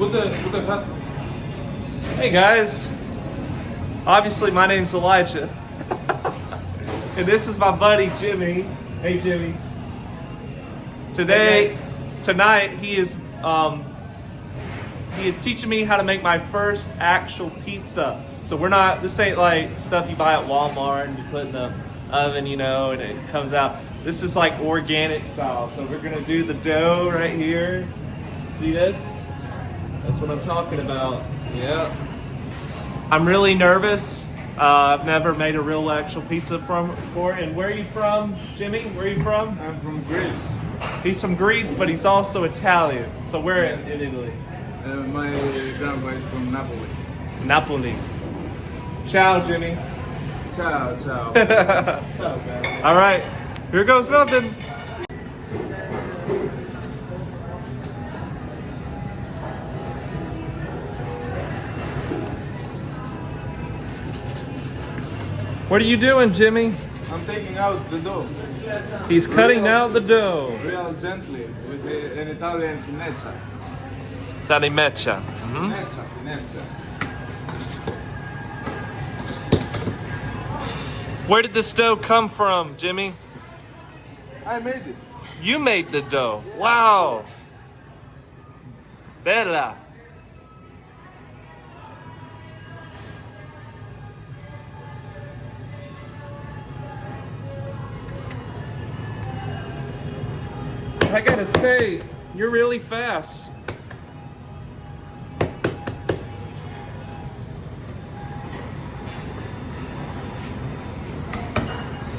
Put the hat. Hey guys, obviously my name's Elijah, and this is my buddy Jimmy. Hey Jimmy. Tonight he is teaching me how to make my first actual pizza. So this ain't like stuff you buy at Walmart and you put in the oven, you know, and it comes out. This is like organic style. So we're gonna do the dough right here. See this? That's what I'm talking about. Yeah. I'm really nervous. I've never made a real actual pizza before. And where are you from, Jimmy? Where are you from? I'm from Greece. He's from Greece, but he's also Italian. So where in Italy? My grandpa is from Napoli. Napoli. Ciao, Jimmy. Ciao, ciao. Ciao, guys. All right, here goes nothing. What are you doing, Jimmy? I'm taking out the dough. He's cutting out the dough. Real gently with an Italian finezza. Salimeccia. Finezza, finezza. Where did this dough come from, Jimmy? I made it. You made the dough. Wow. Bella. I gotta say, you're really fast.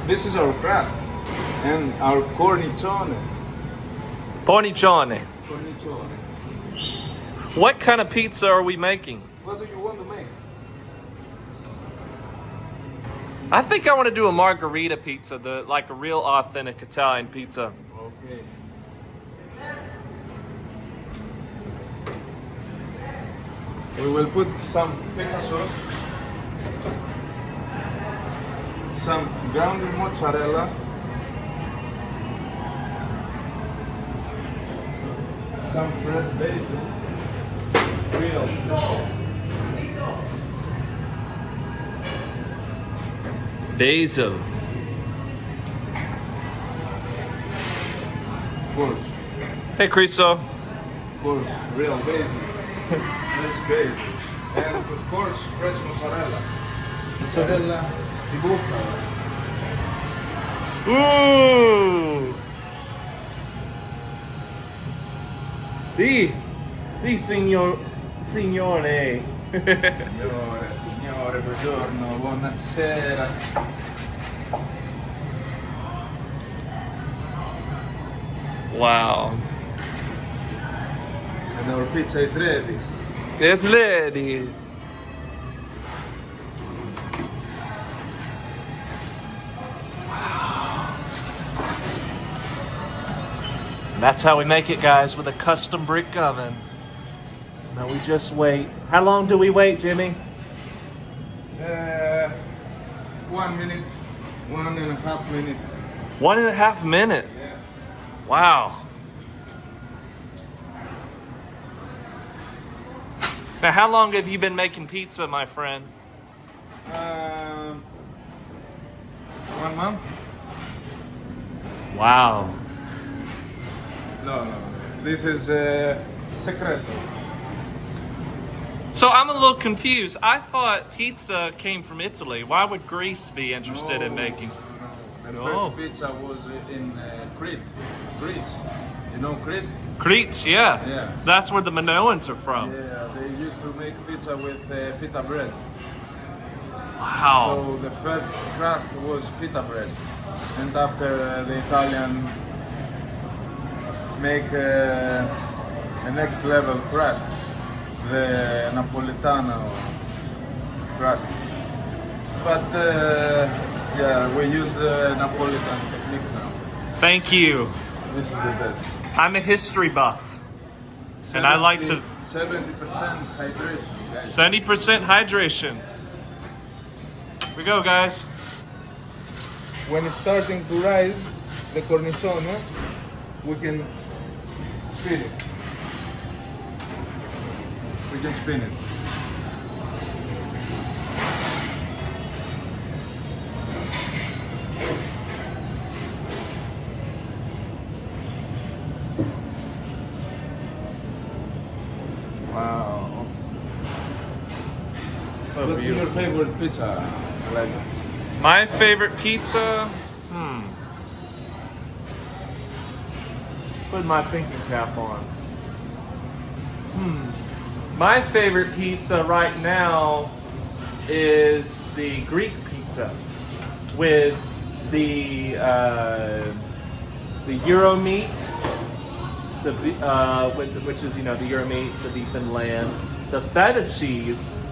This is our crust and our cornicione. Cornicione. Cornicione. What kind of pizza are we making? What do you want to make? I think I want to do a margarita pizza, like a real authentic Italian pizza. Okay. We will put some pizza sauce, some grounded mozzarella, some fresh basil, real. Basil. Of course, Hey, Cristo. of course, real basil, fresh basil, and of course fresh mozzarella, mozzarella di bufala. Ooh. Sì, signore. Signore, buongiorno, buonasera. Wow. And our pizza is ready. It's ready. That's how we make it, guys, with a custom brick oven. Now we just wait. How long do we wait, Jimmy? 1 minute, 1.5 minutes. 1.5 minutes. Yeah. Wow. Now, how long have you been making pizza, my friend? 1 month? Wow. No. This is secreto. So I'm a little confused. I thought pizza came from Italy. Why would Greece be interested in making? The No. first pizza was in Crete, Greece. You know Crete? Crete, yeah. Yeah. That's where the Minoans are from. Yeah, they used to make pizza with pita bread. Wow. So the first crust was pita bread, and after the Italian make a next level crust, the Napolitano crust. But yeah, we use the Napolitan technique now. Thank you. This is the best. I'm a history buff. And I like to... 70% hydration, guys. 70% hydration. Here we go, guys. When it's starting to rise, the cornicione, we can feel it. we can spin it. Wow. So What's your beautiful. favorite pizza? Like, My favorite pizza? Put my thinking cap on. My favorite pizza right now is the Greek pizza with the Euro meat, which is the Euro meat, the beef and lamb, the feta cheese,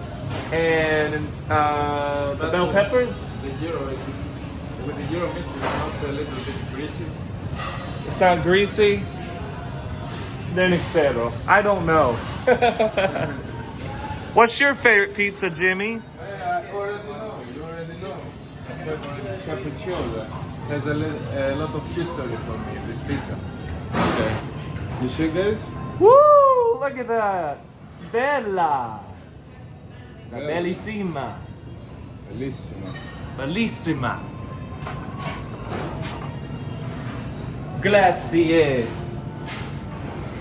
and the bell peppers. the gyro is, with the gyro meat, it's not a little bit greasy. It sound greasy? Then etc. I don't know. What's your favorite pizza, Jimmy? I already know, you already know. My favorite cappuccino has a lot of history for me, this pizza. Okay. You see, guys? Woo! Look at that. Bella. Bella. Bellissima. Bellissimo. Bellissima. Grazie.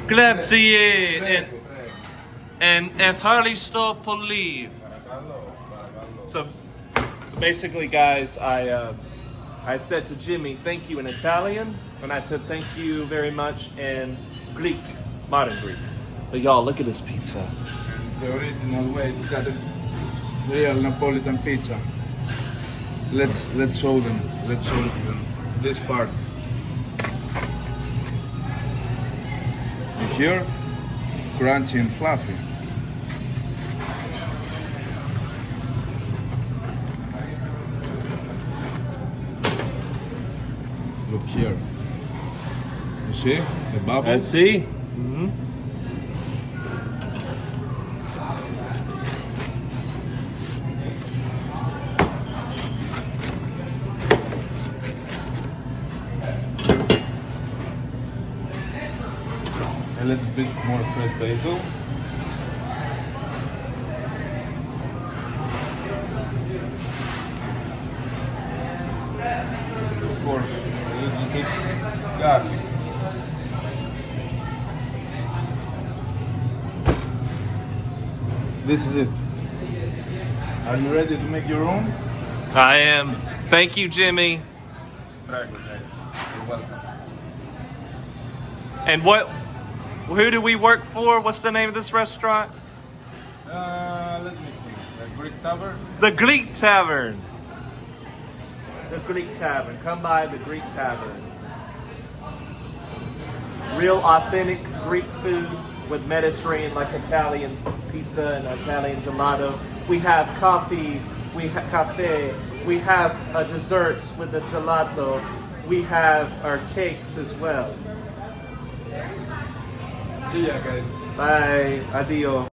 Grazie and Ευχαριστώ πολύ. So basically, guys, I said to Jimmy, thank you in Italian, and I said thank you very much in Greek, modern Greek. But y'all, look at this pizza. And the original way to cut a real Napolitan pizza. Let's show them. Let's show them this part. And here, crunchy and fluffy. Look here. You see the bubble? I see. Mm-hmm. A little bit more fresh basil. Of course, a little bit garlic. This is it. Are you ready to make your own? I am. Thank you, Jimmy. You're welcome. And who do we work for? What's the name of this restaurant? Let me think. The Greek Tavern? The Greek Tavern. The Greek Tavern. Come by the Greek Tavern. Real authentic Greek food with Mediterranean, like Italian pizza and Italian gelato. We have coffee, we have cafe, we have desserts with the gelato. We have our cakes as well. See ya, guys. Bye. Adio.